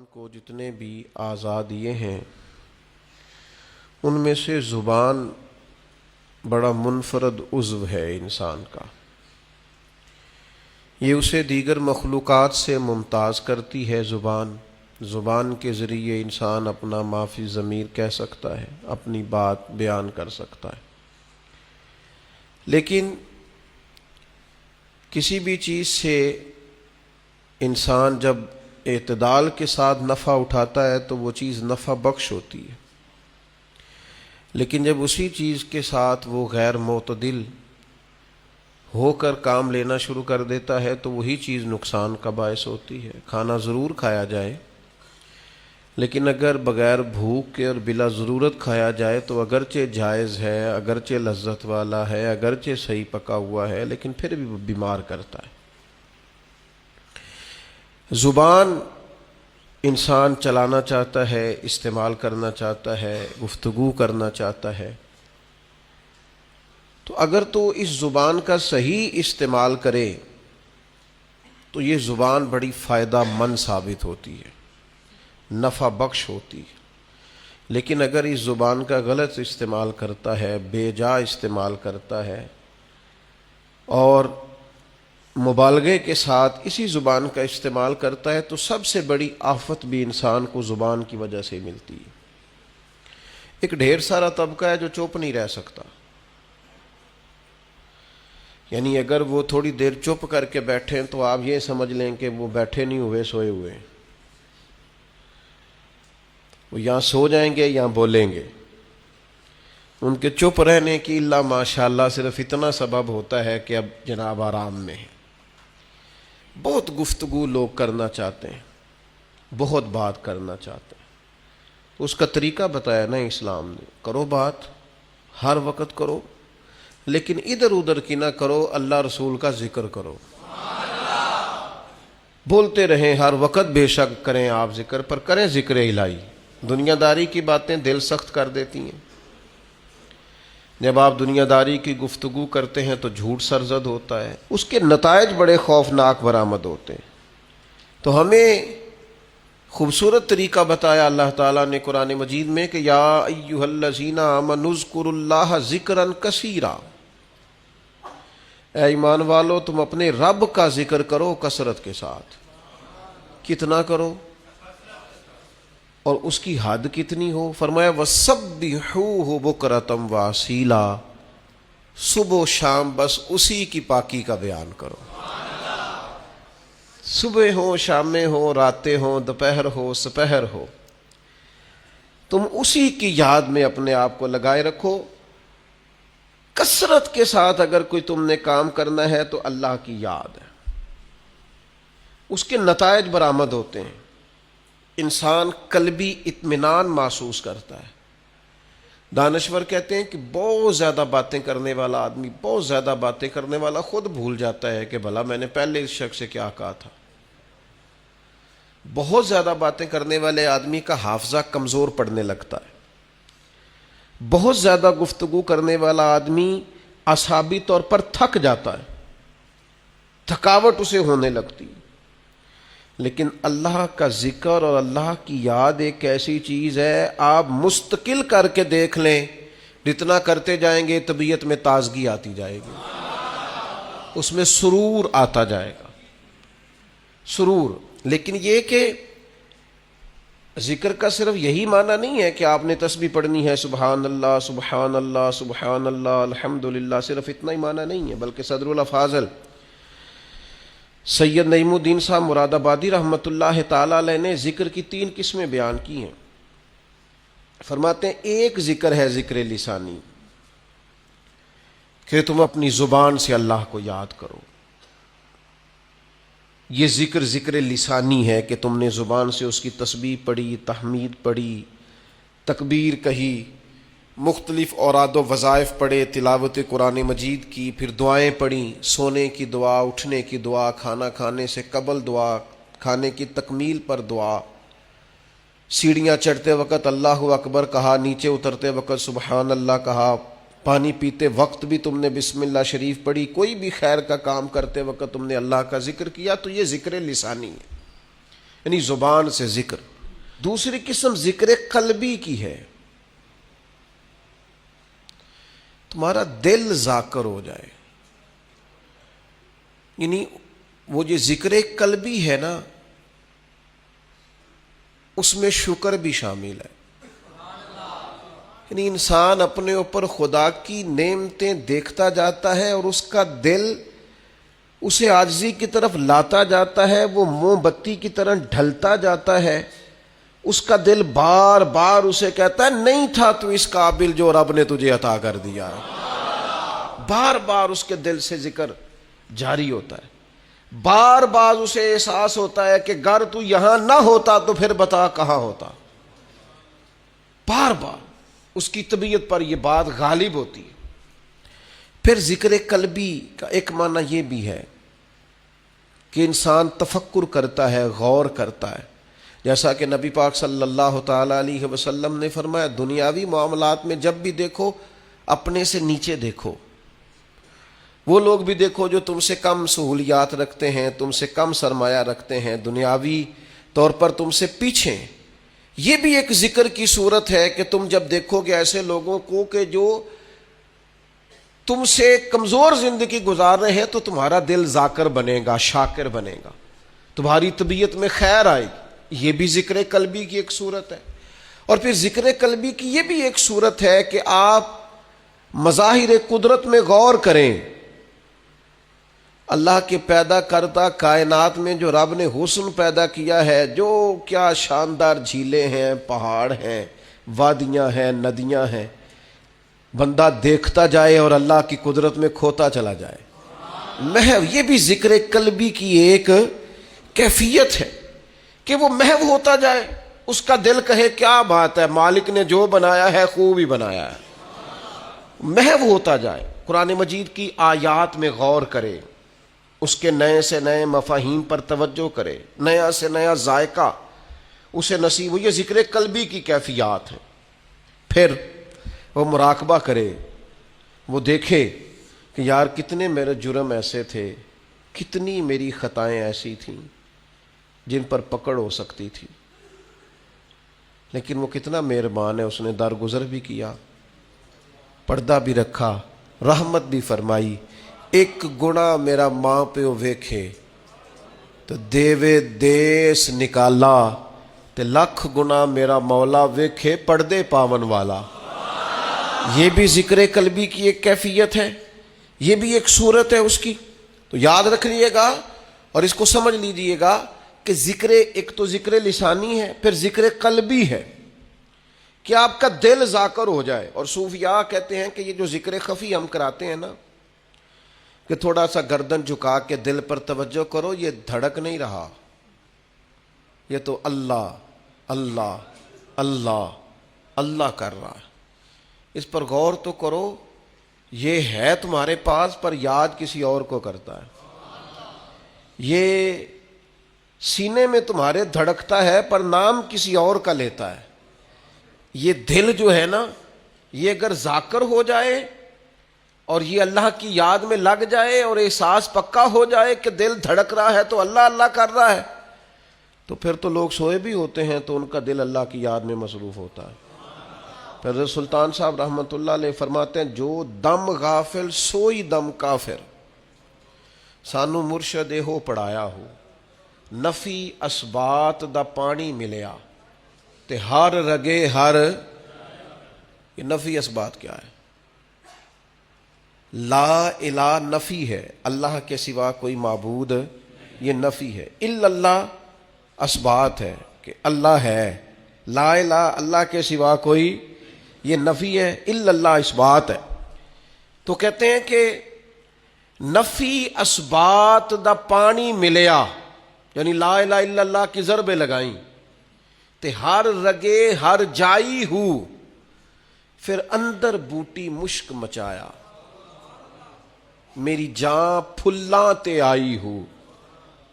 انسان کو جتنے بھی اعضاء دیے ہیں ان میں سے زبان بڑا منفرد عضو ہے انسان کا. یہ اسے دیگر مخلوقات سے ممتاز کرتی ہے. زبان کے ذریعے انسان اپنا ما فی الضمیر کہہ سکتا ہے، اپنی بات بیان کر سکتا ہے. لیکن کسی بھی چیز سے انسان جب اعتدال کے ساتھ نفع اٹھاتا ہے تو وہ چیز نفع بخش ہوتی ہے، لیکن جب اسی چیز کے ساتھ وہ غیر معتدل ہو کر کام لینا شروع کر دیتا ہے تو وہی چیز نقصان کا باعث ہوتی ہے. کھانا ضرور کھایا جائے، لیکن اگر بغیر بھوک کے اور بلا ضرورت کھایا جائے تو اگرچہ جائز ہے، اگرچہ لذت والا ہے، اگرچہ صحیح پکا ہوا ہے، لیکن پھر بھی بیمار کرتا ہے. زبان انسان چلانا چاہتا ہے، استعمال کرنا چاہتا ہے، گفتگو کرنا چاہتا ہے، تو اگر تو اس زبان کا صحیح استعمال کرے تو یہ زبان بڑی فائدہ مند ثابت ہوتی ہے، نفع بخش ہوتی ہے. لیکن اگر اس زبان کا غلط استعمال کرتا ہے، بے جا استعمال کرتا ہے اور مبالغے کے ساتھ اسی زبان کا استعمال کرتا ہے تو سب سے بڑی آفت بھی انسان کو زبان کی وجہ سے ملتی ہے. ایک ڈھیر سارا طبقہ ہے جو چپ نہیں رہ سکتا، یعنی اگر وہ تھوڑی دیر چپ کر کے بیٹھیں تو آپ یہ سمجھ لیں کہ وہ بیٹھے نہیں ہوئے، سوئے ہوئے. وہ یا سو جائیں گے یا بولیں گے. ان کے چپ رہنے کی اللہ ماشاءاللہ صرف اتنا سبب ہوتا ہے کہ اب جناب آرام میں ہیں. بہت گفتگو لوگ کرنا چاہتے ہیں، بہت بات کرنا چاہتے ہیں. اس کا طریقہ بتایا نا اسلام نے، کرو بات، ہر وقت کرو، لیکن ادھر ادھر کی نہ کرو، اللہ رسول کا ذکر کرو. بولتے رہیں ہر وقت، بے شک کریں آپ ذکر، پر کریں ذکر الہی. دنیا داری کی باتیں دل سخت کر دیتی ہیں. جب آپ دنیا داری کی گفتگو کرتے ہیں تو جھوٹ سرزد ہوتا ہے، اس کے نتائج بڑے خوفناک برآمد ہوتے ہیں. تو ہمیں خوبصورت طریقہ بتایا اللہ تعالیٰ نے قرآن مجید میں کہ یا ایھا الذین آمنوا اذکروا اللہ ذکرا کثیرا، اے ایمان والو تم اپنے رب کا ذکر کرو کثرت کے ساتھ. کتنا کرو اور اس کی حد کتنی ہو؟ فرمایا وَسَبِّحُوهُ بُكْرَةً وَأَصِيلًا، صبح و شام بس اسی کی پاکی کا بیان کرو. صبح ہو، شامیں ہو، راتیں ہو، دوپہر ہو، سپہر ہو، تم اسی کی یاد میں اپنے آپ کو لگائے رکھو. کثرت کے ساتھ اگر کوئی تم نے کام کرنا ہے تو اللہ کی یاد ہے، اس کے نتائج برآمد ہوتے ہیں. انسان قلبی اطمینان محسوس کرتا ہے. دانشور کہتے ہیں کہ بہت زیادہ باتیں کرنے والا آدمی، بہت زیادہ باتیں کرنے والا خود بھول جاتا ہے کہ بھلا میں نے پہلے اس شخص سے کیا کہا تھا. بہت زیادہ باتیں کرنے والے آدمی کا حافظہ کمزور پڑنے لگتا ہے. بہت زیادہ گفتگو کرنے والا آدمی اعصابی طور پر تھک جاتا ہے، تھکاوٹ اسے ہونے لگتی. لیکن اللہ کا ذکر اور اللہ کی یاد ایک ایسی چیز ہے، آپ مستقل کر کے دیکھ لیں، جتنا کرتے جائیں گے طبیعت میں تازگی آتی جائے گی، اس میں سرور آتا جائے گا، سرور. لیکن یہ کہ ذکر کا صرف یہی معنی نہیں ہے کہ آپ نے تسبیح پڑھنی ہے سبحان اللہ سبحان اللہ سبحان اللہ الحمدللہ، صرف اتنا ہی معنی نہیں ہے، بلکہ صدر الافاضل سید نعیم الدین صاحب مراد آبادی رحمۃ اللہ تعالی علیہ نے ذکر کی 3 قسمیں بیان کی ہیں. فرماتے ہیں ایک ذکر ہے ذکر لسانی، کہ تم اپنی زبان سے اللہ کو یاد کرو. یہ ذکر لسانی ہے کہ تم نے زبان سے اس کی تسبیح پڑھی، تحمید پڑھی، تکبیر کہی، مختلف اوراد و وظائف پڑھے، تلاوت قرآن مجید کی، پھر دعائیں پڑھیں، سونے کی دعا، اٹھنے کی دعا، کھانا کھانے سے قبل دعا، کھانے کی تکمیل پر دعا، سیڑھیاں چڑھتے وقت اللہ اکبر کہا، نیچے اترتے وقت سبحان اللہ کہا، پانی پیتے وقت بھی تم نے بسم اللہ شریف پڑھی، کوئی بھی خیر کا کام کرتے وقت تم نے اللہ کا ذکر کیا، تو یہ ذکر لسانی ہے، یعنی زبان سے ذکر. دوسری قسم ذکر قلبی کی ہے، تمہارا دل ذاکر ہو جائے، یعنی وہ جو ذکر قلبی ہے نا اس میں شکر بھی شامل ہے، یعنی انسان اپنے اوپر خدا کی نعمتیں دیکھتا جاتا ہے اور اس کا دل اسے عاجزی کی طرف لاتا جاتا ہے، وہ موم بتی کی طرح ڈھلتا جاتا ہے، اس کا دل بار بار اسے کہتا ہے نہیں تھا تو اس قابل جو رب نے تجھے عطا کر دیا، بار بار اس کے دل سے ذکر جاری ہوتا ہے، بار بار اسے احساس ہوتا ہے کہ گر تو یہاں نہ ہوتا تو پھر بتا کہاں ہوتا، بار بار اس کی طبیعت پر یہ بات غالب ہوتی ہے۔ پھر ذکر قلبی کا ایک معنی یہ بھی ہے کہ انسان تفکر کرتا ہے، غور کرتا ہے، جیسا کہ نبی پاک صلی اللہ تعالی علیہ وسلم نے فرمایا دنیاوی معاملات میں جب بھی دیکھو اپنے سے نیچے دیکھو، وہ لوگ بھی دیکھو جو تم سے کم سہولیات رکھتے ہیں، تم سے کم سرمایہ رکھتے ہیں، دنیاوی طور پر تم سے پیچھے ہیں۔ یہ بھی ایک ذکر کی صورت ہے کہ تم جب دیکھو گے ایسے لوگوں کو کہ جو تم سے کمزور زندگی گزار رہے ہیں تو تمہارا دل ذاکر بنے گا، شاکر بنے گا، تمہاری طبیعت میں خیر آئے گی، یہ بھی ذکر قلبی کی ایک صورت ہے۔ اور پھر ذکر قلبی کی یہ بھی ایک صورت ہے کہ آپ مظاہر قدرت میں غور کریں، اللہ کے پیدا کردہ کائنات میں جو رب نے حسن پیدا کیا ہے، جو کیا شاندار جھیلیں ہیں، پہاڑ ہیں، وادیاں ہیں، ندیاں ہیں، بندہ دیکھتا جائے اور اللہ کی قدرت میں کھوتا چلا جائے۔ محو یہ بھی ذکر قلبی کی ایک کیفیت ہے کہ وہ محو ہوتا جائے، اس کا دل کہے کیا بات ہے، مالک نے جو بنایا ہے خوب ہی بنایا ہے، محو ہوتا جائے، قرآن مجید کی آیات میں غور کرے، اس کے نئے سے نئے مفاہیم پر توجہ کرے، نیا سے نیا ذائقہ اسے نصیب ہو، یہ ذکر قلبی کی کیفیات ہے۔ پھر وہ مراقبہ کرے، وہ دیکھے کہ یار کتنے میرے جرم ایسے تھے، کتنی میری خطائیں ایسی تھیں جن پر پکڑ ہو سکتی تھی، لیکن وہ کتنا مہربان ہے، اس نے درگزر بھی کیا، پردہ بھی رکھا، رحمت بھی فرمائی۔ ایک گناہ میرا ماں پیو ویکھے تو دیوے دیس نکالا، تے لکھ گناہ میرا مولا ویکھے پردے پاون والا۔ یہ بھی ذکر قلبی کی ایک کیفیت ہے، یہ بھی ایک صورت ہے اس کی، تو یاد رکھ لیجیے گا اور اس کو سمجھ لیجیے گا کہ ذکر ایک تو ذکر لسانی ہے، پھر ذکر قلبی ہے کہ آپ کا دل ذاکر ہو جائے۔ اور صوفیاء کہتے ہیں کہ یہ جو ذکر خفی ہم کراتے ہیں نا، کہ تھوڑا سا گردن جھکا کے دل پر توجہ کرو، یہ دھڑک نہیں رہا، یہ تو اللہ اللہ اللہ اللہ کر رہا ہے، اس پر غور تو کرو، یہ ہے تمہارے پاس پر یاد کسی اور کو کرتا ہے، یہ سینے میں تمہارے دھڑکتا ہے پر نام کسی اور کا لیتا ہے۔ یہ دل جو ہے نا، یہ اگر ذاکر ہو جائے اور یہ اللہ کی یاد میں لگ جائے اور احساس پکا ہو جائے کہ دل دھڑک رہا ہے تو اللہ اللہ کر رہا ہے، تو پھر تو لوگ سوئے بھی ہوتے ہیں تو ان کا دل اللہ کی یاد میں مصروف ہوتا ہے۔ حضرت سلطان صاحب رحمۃ اللہ علیہ فرماتے ہیں جو دم غافل سوئی دم کافر، سانو مرشد ہو پڑھایا ہو، نفی اسبات دا پانی ملیا تے ہر رگے ہر۔ یہ نفی اسبات کیا ہے؟ لا الہ نفی ہے، اللہ کے سوا کوئی معبود، یہ نفی ہے۔ الا اللہ اسبات ہے کہ اللہ ہے، لا الہ اللہ کے سوا کوئی، یہ نفی ہے، الا اللہ اسبات ہے۔ تو کہتے ہیں کہ نفی اسبات دا پانی ملیا، یعنی لا الہ الا اللہ کی ضربیں لگائیں تے ہر رگے ہر جائی ہو، پھر اندر بوٹی مشک مچایا، میری جان پھلاں تے آئی ہو،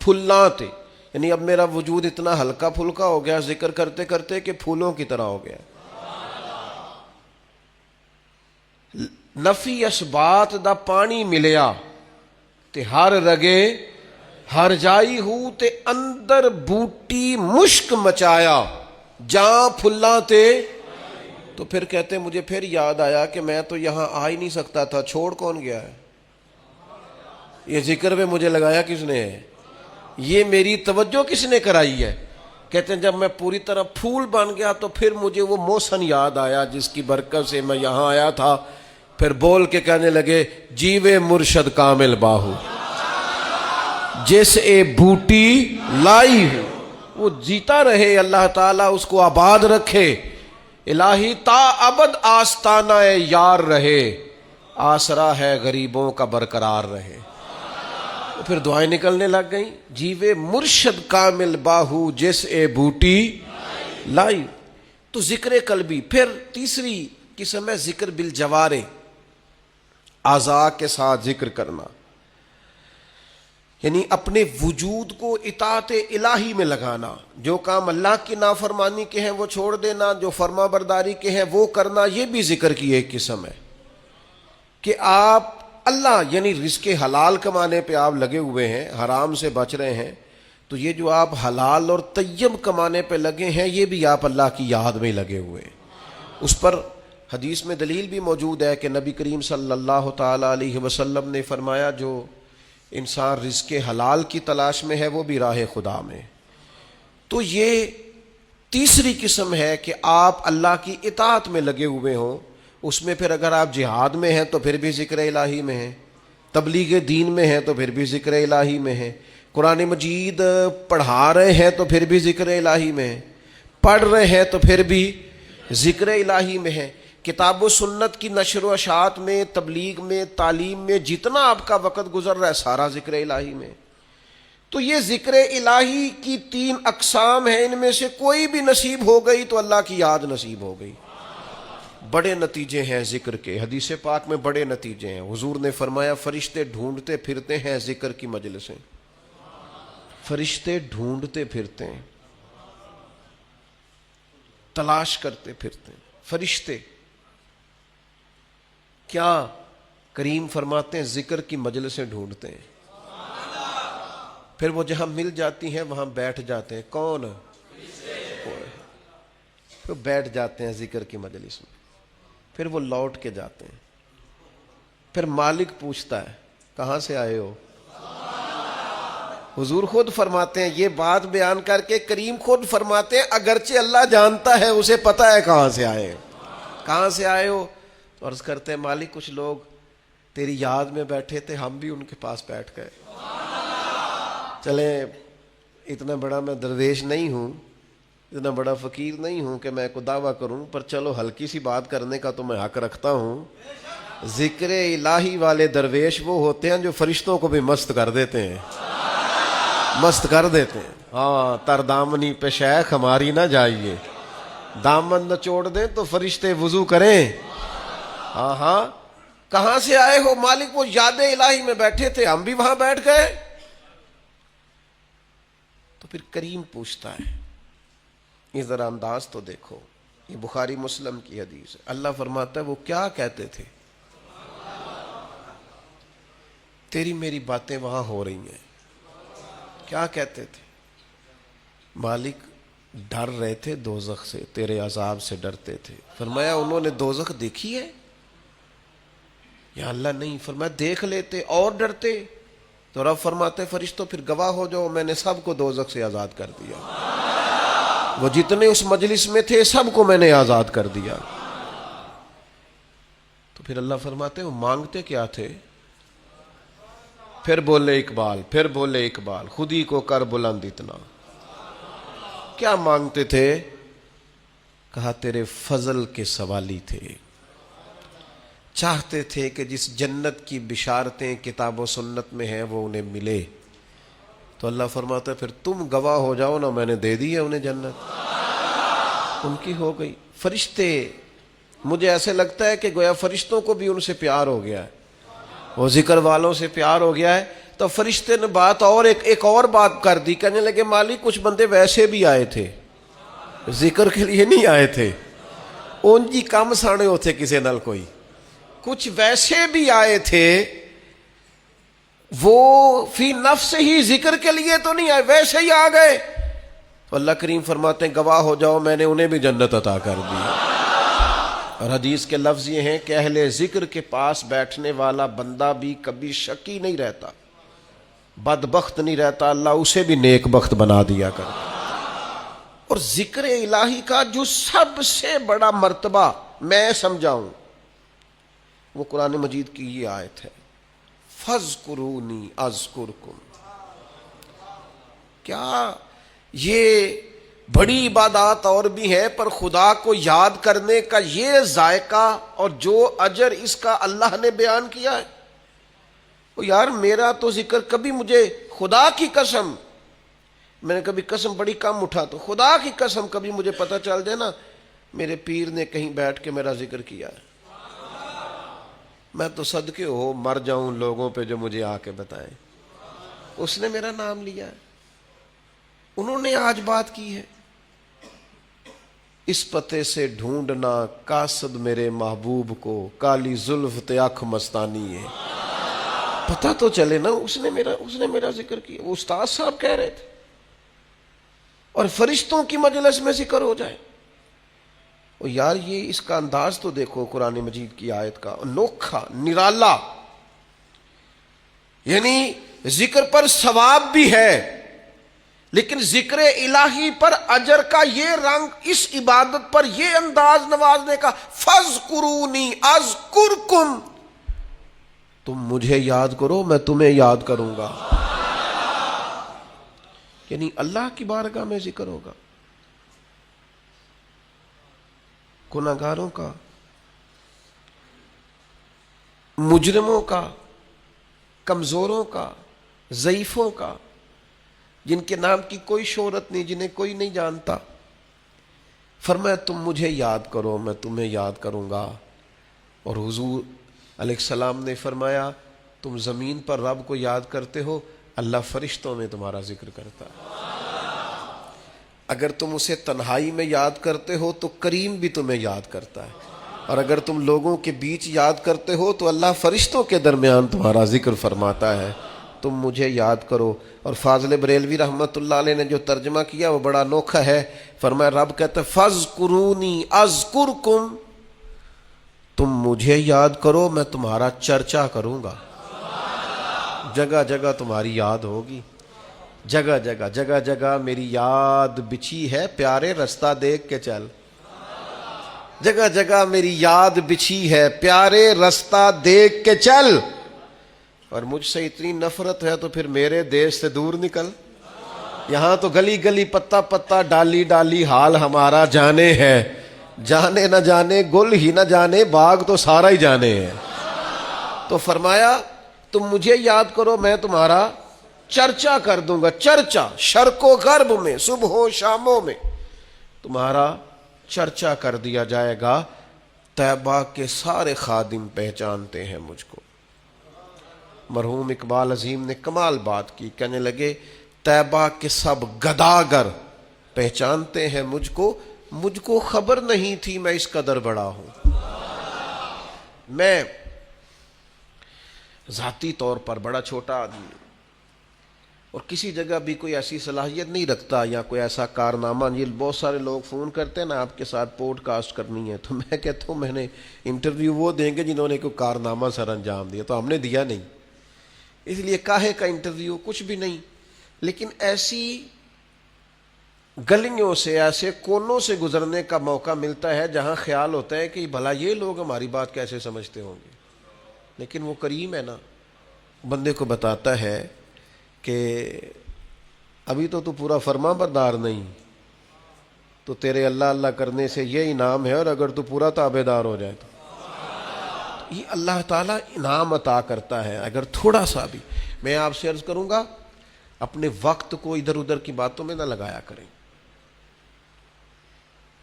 پھلاں تے، یعنی اب میرا وجود اتنا ہلکا پھلکا ہو گیا ذکر کرتے کرتے کہ پھولوں کی طرح ہو گیا۔ نفی اسبات دا پانی ملیا تے ہر رگے ہر جائی ہو تے اندر بوٹی مشک مچایا، جہاں پھلاں تے. تو پھر کہتے مجھے پھر یاد آیا کہ میں تو یہاں آ ہی نہیں سکتا تھا, چھوڑ کون گیا ہے؟ یہ ذکر میں مجھے لگایا کس نے ہے؟ یہ میری توجہ کس نے کرائی ہے؟ کہتے ہیں جب میں پوری طرح پھول بن گیا تو پھر مجھے وہ موسن یاد آیا جس کی برکت سے میں یہاں آیا تھا. پھر بول کے کہنے لگے جیوے مرشد کامل باہو جس اے بوٹی لائی ہو. وہ جیتا رہے, اللہ تعالیٰ اس کو آباد رکھے. الہی تا ابد آستانہ یار رہے, آسرا ہے غریبوں کا برقرار رہے. پھر دعائیں نکلنے لگ گئیں. جیوے مرشد کامل باہو جس اے بوٹی لائی. تو ذکر قلبی. پھر تیسری قسم ہے ذکر بالجوارے, اعضاء کے ساتھ ذکر کرنا, یعنی اپنے وجود کو اطاعت الہی میں لگانا. جو کام اللہ کی نافرمانی کے ہیں وہ چھوڑ دینا, جو فرما برداری کے ہیں وہ کرنا. یہ بھی ذکر کی ایک قسم ہے کہ آپ اللہ یعنی رزق حلال کمانے پہ آپ لگے ہوئے ہیں, حرام سے بچ رہے ہیں, تو یہ جو آپ حلال اور طیب کمانے پہ لگے ہیں یہ بھی آپ اللہ کی یاد میں لگے ہوئے ہیں. اس پر حدیث میں دلیل بھی موجود ہے کہ نبی کریم صلی اللہ تعالی علیہ وسلم نے فرمایا جو انسان رزق حلال کی تلاش میں ہے وہ بھی راہ خدا میں. تو یہ تیسری قسم ہے کہ آپ اللہ کی اطاعت میں لگے ہوئے ہوں. اس میں پھر اگر آپ جہاد میں ہیں تو پھر بھی ذکر الہی میں ہیں, تبلیغ دین میں ہیں تو پھر بھی ذکر الہی میں ہیں, قرآن مجید پڑھا رہے ہیں تو پھر بھی ذکر الہی میں ہیں, پڑھ رہے ہیں تو پھر بھی ذکر الہی میں ہیں. کتاب و سنت کی نشر و اشاعت میں, تبلیغ میں, تعلیم میں جتنا آپ کا وقت گزر رہا ہے سارا ذکر الہی میں. تو یہ ذکر الہی کی 3 اقسام ہیں, ان میں سے کوئی بھی نصیب ہو گئی تو اللہ کی یاد نصیب ہو گئی. بڑے نتیجے ہیں ذکر کے, حدیث پاک میں بڑے نتیجے ہیں. حضور نے فرمایا فرشتے ڈھونڈتے پھرتے ہیں ذکر کی مجلسیں, فرشتے ڈھونڈتے پھرتے ہیں, تلاش کرتے پھرتے ہیں فرشتے. کیا کریم فرماتے ہیں ذکر کی مجلسیں ڈھونڈتے ہیں, پھر وہ جہاں مل جاتی ہیں وہاں بیٹھ جاتے ہیں. کون؟ پھر بیٹھ جاتے ہیں ذکر کی مجلس میں, پھر وہ لوٹ کے جاتے ہیں. پھر مالک پوچھتا ہے کہاں سے آئے ہو؟ حضور خود فرماتے ہیں, یہ بات بیان کر کے کریم خود فرماتے ہیں اگرچہ اللہ جانتا ہے, اسے پتا ہے کہاں سے آئے, کہاں سے آئے ہو. تو عرض کرتے ہیں مالک کچھ لوگ تیری یاد میں بیٹھے تھے, ہم بھی ان کے پاس بیٹھ گئے. چلیں اتنا بڑا میں درویش نہیں ہوں, اتنا بڑا فقیر نہیں ہوں کہ میں کو دعویٰ کروں, پر چلو ہلکی سی بات کرنے کا تو میں حق رکھتا ہوں. ذکر الہی والے درویش وہ ہوتے ہیں جو فرشتوں کو بھی مست کر دیتے ہیں, مست کر دیتے ہیں. ہاں تر دامنی پہ شیخ ہماری نہ جائیے, دامن نہ چھوڑ دیں تو فرشتے وضو کریں. ہاں ہاں کہاں سے آئے ہو؟ مالک وہ یاد الہی میں بیٹھے تھے, ہم بھی وہاں بیٹھ گئے. تو پھر کریم پوچھتا ہے, یہ ذرا انداز تو دیکھو, یہ بخاری مسلم کی حدیث ہے. اللہ فرماتا ہے وہ کیا کہتے تھے, تیری میری باتیں وہاں ہو رہی ہیں, کیا کہتے تھے؟ مالک ڈر رہے تھے دوزخ سے, تیرے عذاب سے ڈرتے تھے. فرمایا انہوں نے دوزخ دیکھی ہے؟ یا اللہ نہیں. فرمایا دیکھ لیتے اور ڈرتے. تو رب فرماتے فرشتوں پھر گواہ ہو جاؤ, میں نے سب کو دوزخ سے آزاد کر دیا, وہ جتنے اس مجلس میں تھے سب کو میں نے آزاد کر دیا. تو پھر اللہ فرماتے وہ مانگتے کیا تھے؟ پھر بولے اقبال, پھر بولے اقبال, خودی کو کر بلند اتنا. کیا مانگتے تھے؟ کہا تیرے فضل کے سوالی تھے, چاہتے تھے کہ جس جنت کی بشارتیں کتاب و سنت میں ہیں وہ انہیں ملے. تو اللہ فرماتا ہے پھر تم گواہ ہو جاؤ نا, میں نے دے دی ہے انہیں جنت, ان کی ہو گئی. فرشتے, مجھے ایسے لگتا ہے کہ گویا فرشتوں کو بھی ان سے پیار ہو گیا ہے, وہ ذکر والوں سے پیار ہو گیا ہے. تو فرشتے نے بات اور ایک اور بات کر دی, کہنے لگے مالک کچھ بندے ویسے بھی آئے تھے, ذکر کے لیے نہیں آئے تھے, ان جی کم سانے ہوتے کسی نال کوئی, کچھ ویسے بھی آئے تھے, وہ فی نفس ہی ذکر کے لیے تو نہیں آئے, ویسے ہی آ گئے. اللہ کریم فرماتے ہیں گواہ ہو جاؤ میں نے انہیں بھی جنت عطا کر دی. اور حدیث کے لفظ یہ ہیں کہ اہل ذکر کے پاس بیٹھنے والا بندہ بھی کبھی شکی نہیں رہتا، بدبخت نہیں رہتا، اللہ اسے بھی نیک بخت بنا دیا کرتا. اور ذکر الہی کا جو سب سے بڑا مرتبہ میں سمجھاؤں وہ قرآن مجید کی یہ آیت ہے، فَاذْكُرُونِي أَذْكُرْكُمْ. کیا یہ بڑی عبادات اور بھی ہے، پر خدا کو یاد کرنے کا یہ ذائقہ اور جو اجر اس کا اللہ نے بیان کیا ہے. وہ یار میرا تو ذکر کبھی مجھے خدا کی قسم، میں نے کبھی قسم بڑی کم اٹھا، تو خدا کی قسم کبھی مجھے پتہ چل جائے نا میرے پیر نے کہیں بیٹھ کے میرا ذکر کیا ہے، میں تو صدقے ہو مر جاؤں لوگوں پہ جو مجھے آ کے بتائیں اس نے میرا نام لیا ہے، انہوں نے آج بات کی ہے. اس پتے سے ڈھونڈنا قاصد میرے محبوب کو، کالی زلف تے آنکھ مستانی ہے. پتہ تو چلے نا اس نے میرا ذکر کیا. وہ استاد صاحب کہہ رہے تھے اور فرشتوں کی مجلس میں ذکر ہو جائے. اور یار یہ اس کا انداز تو دیکھو قرآن مجید کی آیت کا، انوکھا نرالا. یعنی ذکر پر ثواب بھی ہے لیکن ذکر الہی پر اجر کا یہ رنگ، اس عبادت پر یہ انداز نوازنے کا، فَاذْكُرُونِي أَذْكُرْكُمْ. تم مجھے یاد کرو میں تمہیں یاد کروں گا. یعنی اللہ کی بارگاہ میں ذکر ہوگا، گناہگاروں کا، مجرموں کا، کمزوروں کا، ضعیفوں کا، جن کے نام کی کوئی شہرت نہیں، جنہیں کوئی نہیں جانتا. فرمایا تم مجھے یاد کرو میں تمہیں یاد کروں گا. اور حضور علیہ السلام نے فرمایا تم زمین پر رب کو یاد کرتے ہو، اللہ فرشتوں میں تمہارا ذکر کرتا ہے. اگر تم اسے تنہائی میں یاد کرتے ہو تو کریم بھی تمہیں یاد کرتا ہے، اور اگر تم لوگوں کے بیچ یاد کرتے ہو تو اللہ فرشتوں کے درمیان تمہارا ذکر فرماتا ہے. تم مجھے یاد کرو. اور فاضل بریلوی رحمت اللہ علیہ نے جو ترجمہ کیا وہ بڑا انوکھا ہے. فرمایا رب کہتا ہے فَاذْكُرُونِي أَذْكُرْكُمْ، تم مجھے یاد کرو میں تمہارا چرچا کروں گا. جگہ جگہ تمہاری یاد ہوگی، جگہ جگہ میری یاد بچھی ہے، پیارے رستہ دیکھ کے چل. جگہ جگہ میری یاد بچھی ہے، پیارے رستہ دیکھ کے چل. اور مجھ سے اتنی نفرت ہے تو پھر میرے دیش سے دور نکل. یہاں تو گلی گلی پتا پتا ڈالی ڈالی حال ہمارا جانے ہے. جانے نہ جانے گل ہی نہ جانے باغ تو سارا ہی جانے ہے. تو فرمایا تم مجھے یاد کرو میں تمہارا چرچا کر دوں گا. چرچا شرق و غرب میں، صبح و شاموں میں تمہارا چرچا کر دیا جائے گا. طیبہ کے سارے خادم پہچانتے ہیں مجھ کو. مرحوم اقبال عظیم نے کمال بات کی، کہنے لگے طیبہ کے سب گداگر پہچانتے ہیں مجھ کو خبر نہیں تھی میں اس قدر بڑا ہوں. میں ذاتی طور پر بڑا چھوٹا آدمی ہوں اور کسی جگہ بھی کوئی ایسی صلاحیت نہیں رکھتا یا کوئی ایسا کارنامہ. یہ بہت سارے لوگ فون کرتے ہیں نا آپ کے ساتھ پوڈ کاسٹ کرنی ہے، تو میں کہتا ہوں میں نے انٹرویو وہ دیں گے جنہوں نے کوئی کارنامہ سر انجام دیا، تو ہم نے دیا نہیں، اس لیے کاہے کا انٹرویو، کچھ بھی نہیں. لیکن ایسی گلیوں سے، ایسے کونوں سے گزرنے کا موقع ملتا ہے جہاں خیال ہوتا ہے کہ بھلا یہ لوگ ہماری بات کیسے سمجھتے ہوں گے. لیکن وہ کریم ہے نا، بندے کو بتاتا ہے کہ ابھی تو پورا فرما بردار نہیں، تو تیرے اللہ اللہ کرنے سے یہ انعام ہے، اور اگر تو پورا تابع دار ہو جائے تو یہ اللہ تعالیٰ انعام عطا کرتا ہے. اگر تھوڑا سا بھی، میں آپ سے عرض کروں گا اپنے وقت کو ادھر ادھر کی باتوں میں نہ لگایا کریں.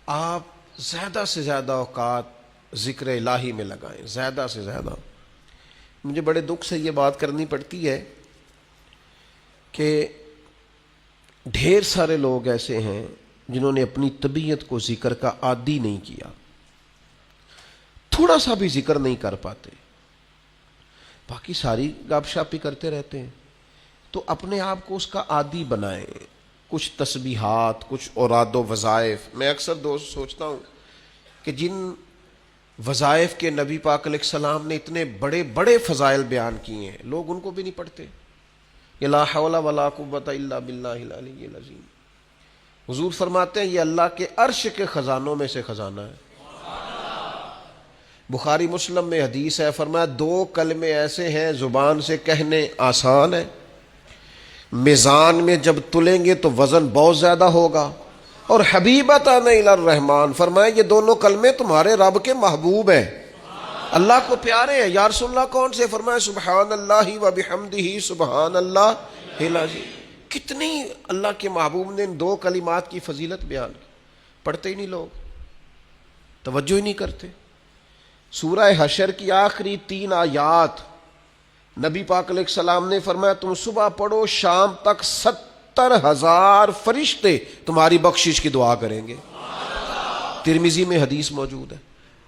آپ زیادہ سے زیادہ اوقات ذکر الہی میں لگائیں، زیادہ سے زیادہ. مجھے بڑے دکھ سے یہ بات کرنی پڑتی ہے کہ ڈھیر سارے لوگ ایسے ہیں جنہوں نے اپنی طبیعت کو ذکر کا عادی نہیں کیا، تھوڑا سا بھی ذکر نہیں کر پاتے، باقی ساری گپ شپ ہی کرتے رہتے ہیں. تو اپنے آپ کو اس کا عادی بنائیں. کچھ تسبیحات، کچھ اوراد و وظائف. میں اکثر دوست سوچتا ہوں کہ جن وظائف کے نبی پاک علیہ السلام نے اتنے بڑے بڑے فضائل بیان کیے ہیں، لوگ ان کو بھی نہیں پڑھتے. یہ لا حول ولا قوت الا باللہ العلی العظیم. حضور فرماتے ہیں یہ اللہ کے عرش کے خزانوں میں سے خزانہ ہے. بخاری مسلم میں حدیث ہے، فرمایا 2 کلمے ایسے ہیں زبان سے کہنے آسان ہے، میزان میں جب تلیں گے تو وزن بہت زیادہ ہوگا. اور حبیبتان الی الرحمن، فرمایا یہ دونوں کلمے تمہارے رب کے محبوب ہیں، اللہ کو پیارے ہیں. یا رسول اللہ کون سے؟ فرمایا سبحان اللہ و بحمدہ سبحان اللہ العظیم. کتنی اللہ کے محبوب نے ان 2 کلمات کی فضیلت بیان کی. پڑھتے ہی نہیں لوگ، توجہ ہی نہیں کرتے. سورہ حشر کی آخری 3 آیات نبی پاک علیہ السلام نے فرمایا تم صبح پڑھو شام تک 70,000 فرشتے تمہاری بخشش کی دعا کریں گے. ترمذی میں حدیث موجود ہے.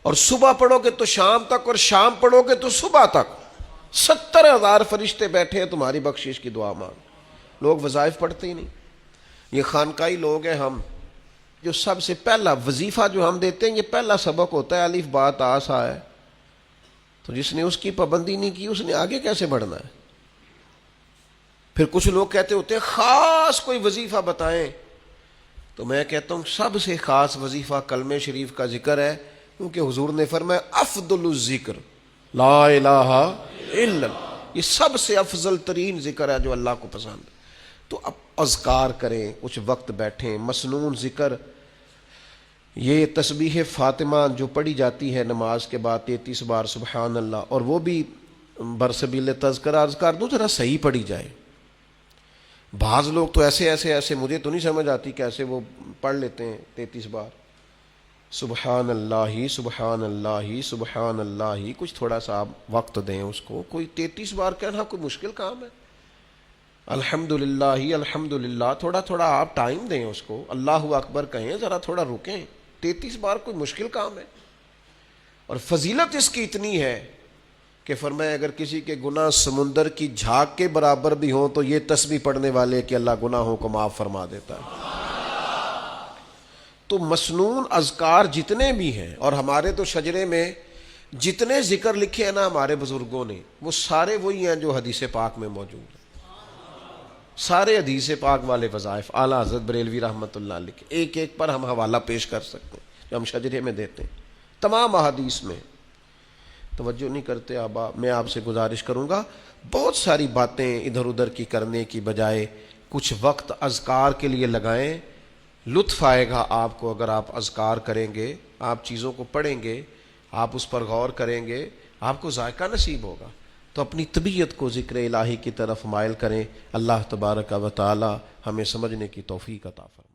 اور صبح پڑھو گے تو شام تک، اور شام پڑھو گے تو صبح تک 70,000 فرشتے بیٹھے ہیں تمہاری بخشش کی دعا مانگ. لوگ وظائف پڑھتے ہی نہیں. یہ خانقاہی لوگ ہیں ہم، جو سب سے پہلا وظیفہ جو ہم دیتے ہیں یہ پہلا سبق ہوتا ہے الف با تا سا ہے. تو جس نے اس کی پابندی نہیں کی اس نے آگے کیسے بڑھنا ہے؟ پھر کچھ لوگ کہتے ہوتے ہیں خاص کوئی وظیفہ بتائیں، تو میں کہتا ہوں سب سے خاص وظیفہ کلمہ شریف کا ذکر ہے، کیونکہ حضور نے فرمایا افضل الذکر لا الہ الا اللہ. یہ سب سے افضل ترین ذکر ہے جو اللہ کو پسند ہے. تو اب اذکار کریں، کچھ وقت بیٹھیں، مسنون ذکر. یہ تسبیح فاطمہ جو پڑھی جاتی ہے نماز کے بعد 33 بار سبحان اللہ، اور وہ بھی برسبیل تذکرہ عرض کر دوں ذرا صحیح پڑھی جائے. بعض لوگ تو ایسے مجھے تو نہیں سمجھ آتی کیسے وہ پڑھ لیتے ہیں 33 بار سبحان اللہ سبحان اللہ سبحان اللہ. کچھ تھوڑا سا آپ وقت دیں اس کو. کوئی 33 بار کہنا کوئی مشکل کام ہے؟ الحمدللہ الحمدللہ، تھوڑا تھوڑا آپ ٹائم دیں اس کو. اللہ اکبر کہیں، ذرا تھوڑا رکیں. 33 بار کوئی مشکل کام ہے؟ اور فضیلت اس کی اتنی ہے کہ فرمایا اگر کسی کے گناہ سمندر کی جھاگ کے برابر بھی ہوں تو یہ تسبیح پڑھنے والے کہ اللہ گناہوں کو معاف فرما دیتا ہے. تو مسنون اذکار جتنے بھی ہیں، اور ہمارے تو شجرے میں جتنے ذکر لکھے ہیں نا ہمارے بزرگوں نے، وہ سارے وہی ہیں جو حدیث پاک میں موجود ہیں. سارے حدیث پاک والے وظائف اعلیٰ حضرت بریلوی رحمۃ اللہ علیہ کے ایک ایک پر ہم حوالہ پیش کر سکتے ہیں جو ہم شجرے میں دیتے ہیں. تمام احادیث میں توجہ نہیں کرتے آبا. میں آپ سے گزارش کروں گا بہت ساری باتیں ادھر ادھر کی کرنے کی بجائے کچھ وقت اذکار کے لیے لگائیں. لطف آئے گا آپ کو اگر آپ اذکار کریں گے، آپ چیزوں کو پڑھیں گے، آپ اس پر غور کریں گے، آپ کو ذائقہ نصیب ہوگا. تو اپنی طبیعت کو ذکر الہی کی طرف مائل کریں. اللہ تبارک و تعالی ہمیں سمجھنے کی توفیق عطا فرمائے.